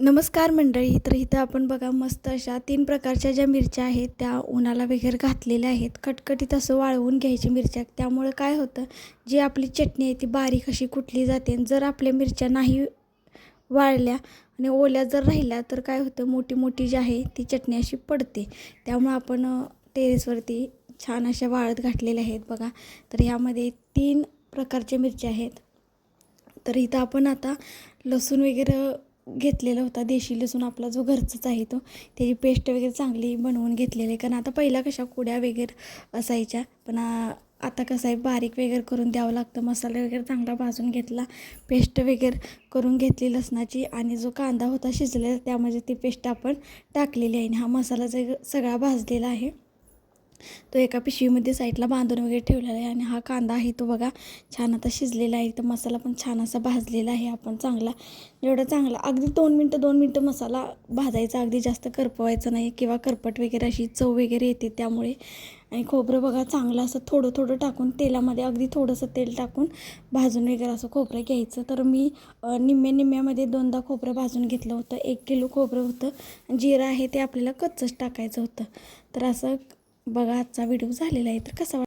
नमस्कार मंडळी. तर इथं आपण बघा मस्त अशा 3 प्रकारच्या ज्या मिरच्या आहेत त्या उन्हाला वगैरे घातलेल्या आहेत. कटकटीत असं वाळवून घ्यायची मिरच्या. त्यामुळे काय होतं, जी आपली चटणी आहे ती बारीक अशी कुटली जाते. आणि जर आपल्या मिरच्या नाही वाळल्या आणि ओल्या जर राहिल्या तर काय होतं, मोठी मोठी जी आहे ती चटणी अशी पडते. त्यामुळे आपण टेरेसवरती छान अशा वाळत घातलेल्या आहेत बघा. तर ह्यामध्ये 3 प्रकारच्या मिरच्या आहेत. तर इथं आपण आता लसूण वगैरे घेतलेला होता. देशी लसूण आपला जो घरचाच आहे तो, त्याची पेस्ट वगैरे चांगली बनवून घेतलेली आहे. कारण आता पहिला कशा कुड्या वगैरे असायच्या, पण आता कसं आहे बारीक वगैरे करून द्यावं लागतं. मसाला वगैरे चांगला भाजून घेतला, पेस्ट वगैरे करून घेतली लसणाची. आणि जो कांदा होता शिजलेला त्यामध्ये ती पेस्ट आपण टाकलेली आहे. आणि हा मसाला सगळा भाजलेला आहे तो एका पिशवीमध्ये साईडला बांधून वगैरे ठेवलेला आहे. आणि हा कांदा आहे तो बघा छान आता शिजलेला आहे. तर मसाला पण छान असा भाजलेला आहे. आपण चांगला एवढा चांगला अगदी 2 मिनटं मसाला भाजायचा, अगदी जास्त करपवायचं नाही किंवा करपट वगैरे अशी चव वगैरे येते त्यामुळे. आणि खोबरं बघा चांगलं असं थोडं थोडं टाकून तेलामध्ये अगदी थोडंसं तेल टाकून भाजून वगैरे असं खोबरं घ्यायचं. तर मी निम्म्यामध्ये 2दा खोबरं भाजून घेतलं होतं. 1 किलो खोबरं होतं. जिरं आहे ते आपल्याला कच्चंच टाकायचं होतं. तर असं बघा आजचा व्हिडिओ झालेला आहे. तर कसा